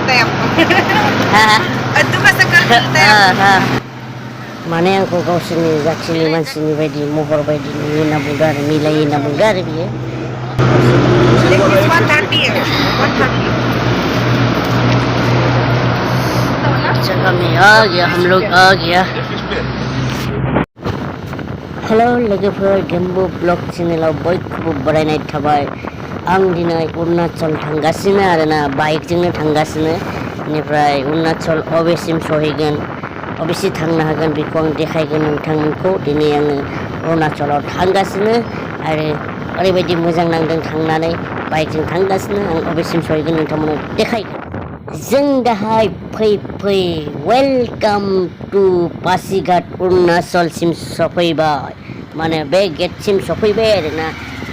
tem. Itu masa circle tem. Mana yang kau sini zaksini mansini bedi mohor bedi ni nabugar nilai nabugar biye. This is 130. 130. जगह में आ गया हम लोग आ गया हेलो लोगोफोर गेम्बो ब्लॉग चैनेलाव बयखौबो बरायनाय थाबाय आं दिनै अरुणाचल थांगासिनो आरोना बाइकजोंनो थांगासिनो बेनिफ्राय अरुणाचल अबेसिम सहैगोन अबेसिम थांनो हागोन बेखौ आं देखायगोन नोंथांमोनखौ दिनै आङो अरुणाचलाव थांगासिनो आरो ओरैबायदि मोजां नांदों थांनानै बाइकजों थांगासिनो आं अबेसिम सहैगोन नोंथांमोननो देखायगोन जों दाहाय फै वेलकाम टू पाsighat अरुणाचलसिम सफैबाय माने बे गेटसिम सफैबाय आरोना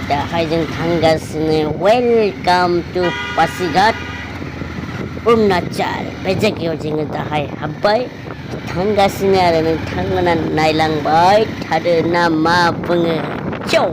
दाहाय जों थांगासिनो वेलकाम टू pasighat अरुणाचल बे जायगायाव जोङो दाहाय हाबबाय थांगासिनो आरो नोंथांमोना नायलांबाय थादो ना मा बुङो चाव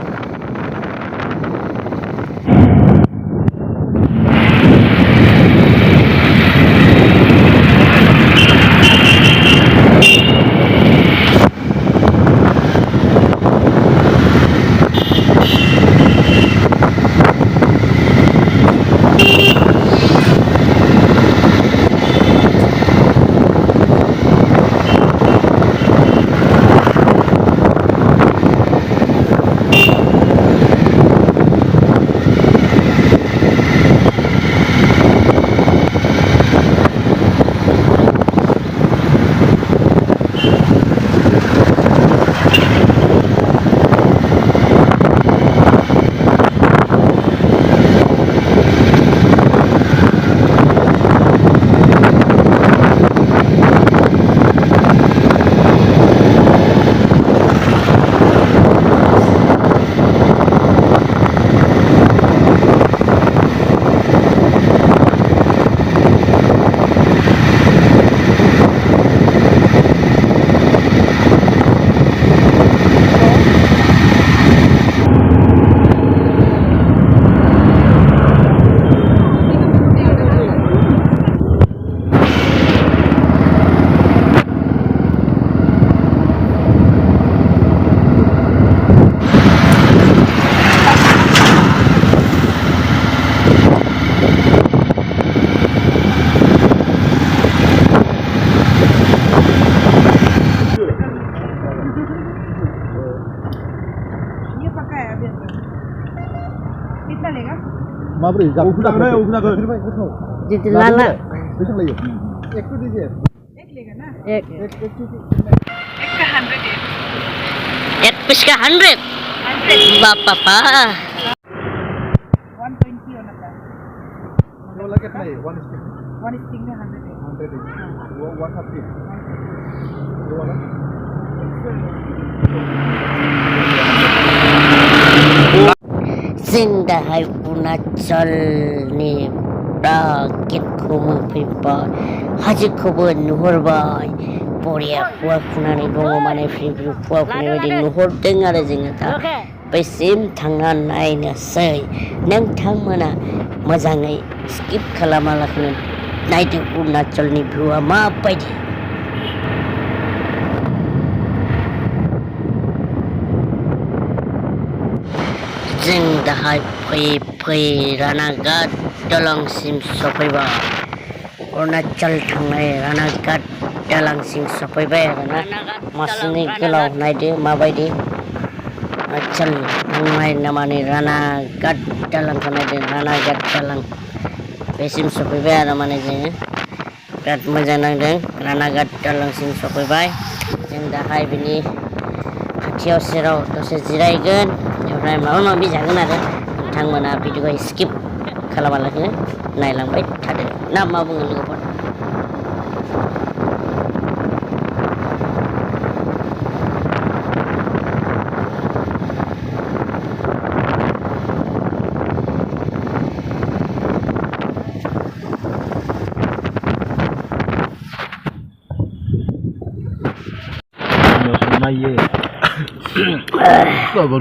माबोरै Di lala. बेसेबां लायो एक तो दीजिए एक लेगा ना एक का 100 एक पीस का 100 बापा 120 होना था वो लगे कितना है वन स्टिक में 100 वो 130 वो वाला जों दाहाय अरुणाचलनि गेटखौ मोनफैबाय हाजोखौबो नुहुरबाय बरिया खुवा खुनानै दङ माने फ्रि फ्रि खुवा खुनाय बायदि नुहुरदों आरो जोङो दा बैसिम थांना नायनोसै नोंथांमोना मोजाङै स्किप खालामालाखैनो नायदो अरुणाचलनि भिउआ माबायदि जों दाहाय फैयै रानाघाट दलंसिम सफैबाय अरुणाचल थांनाय रानाघाट दलंसिम सफैबाय आरोना मासिनि गोलाव नायदो माबायदि अरुणाचल थांनाय नामानि रानाघाट दलंखौ नायदो रानाघाट दलं बेसिम सफैबाय आरो माने जोङो बिराद मोजां नांदों रानाघाट दलंसिम सफैबाय जों दाहाय बिनि खाथियाव सेराव दसे जिरायगोन ओमफ्राय माबा माबि जागोन आरो नोंथांमोना भिडिअखौ स्किप खालामालाखैनो नायलांबाय थादो ना मा बुङो लोगोफोर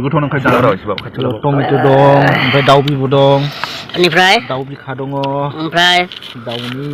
गोथाव नंखाय टमेट' दं ओमफ्राय दाउ बिबु दं बेनिफ्राय दाउ बिखा दङ ओमफ्राय दाउनि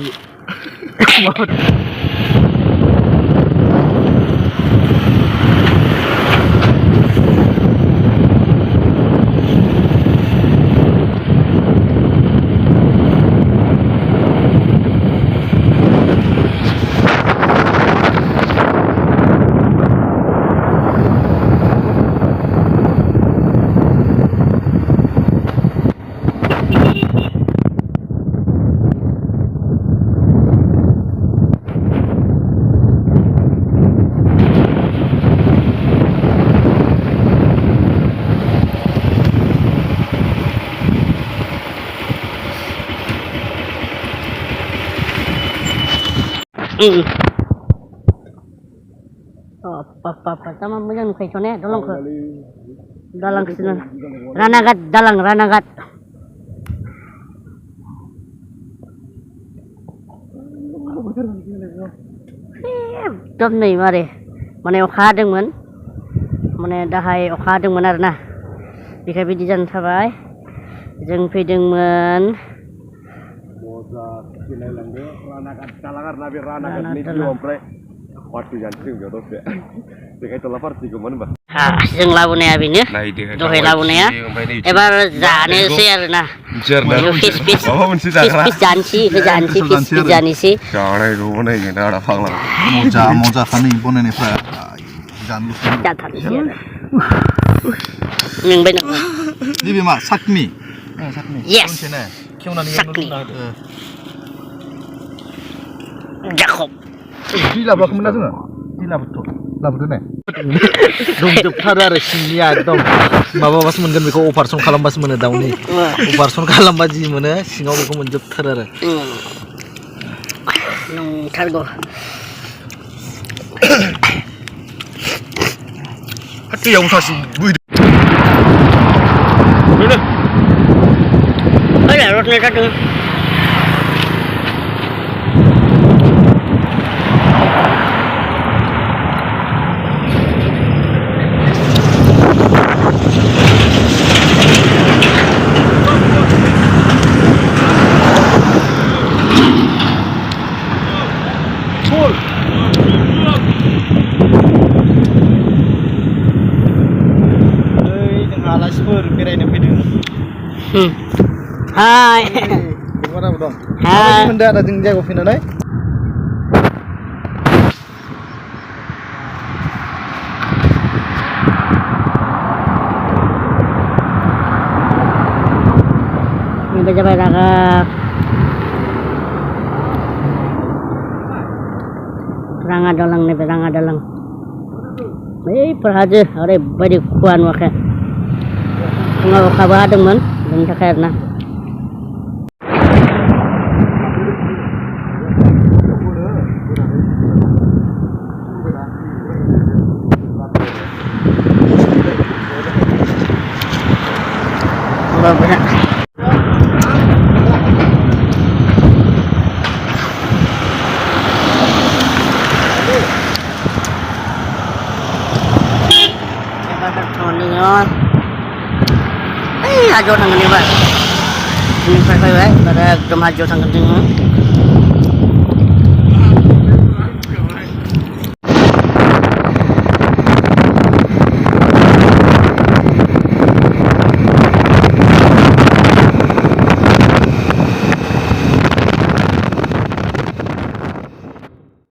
apa sama yang kayak cone dalang ke dalang ke sini ranagat dom nih mari mana अखा हादोंमोन माने दाहाय अखा हादोंमोन आरोना बेखाय बिदि जाना थाबाय जों फैदोंमोन मजा गेलेलांदो रानागाट दालां आरोना बे रानागाटनि जिउ ओमफ्राय पार्टि जानोसै बेयाव दसे बेखाय तला पार्टिखौमोन होनबा जों लाबोनाया बेनो दहाय लाबोनाया एबार जानोसै आरोना फिस जानोसै जानोसै जानाय बनायगोन दा फाग्ला मजा खानै बनायनायफ्रा जानलुसै जाथारनोसै आरो मेंबाय नामा नैबे मा सातनि yes खेवनानै जाखब दै लाबोआखैमोन ना जोङो दै लाबोदो ने दंजोबथारो आरो सिंनिया एकदम माबाबासो मोनगोन बेखौ अपारेसन खालामबासो मोनो दाउनि अपारेसन खालामबा जि मोनो सिङाव बेखौ मोनजोबथारो आरो नंथारगौ दैयाव सासे बोहैदों रथनाय जादों आलासिफोर बेरायनो फैदों हाय गथ'फोराबो दं माबायदि मोनदों आदा जोंनि जायगायाव फैनानै ini jabai raga ranga dalang nih ranga dalang perhaja ore badi kuan wake nggak kabar dengan dan karena hajau tangan ni, Pak. Ini pakai pada ekdom hajau tangan ni.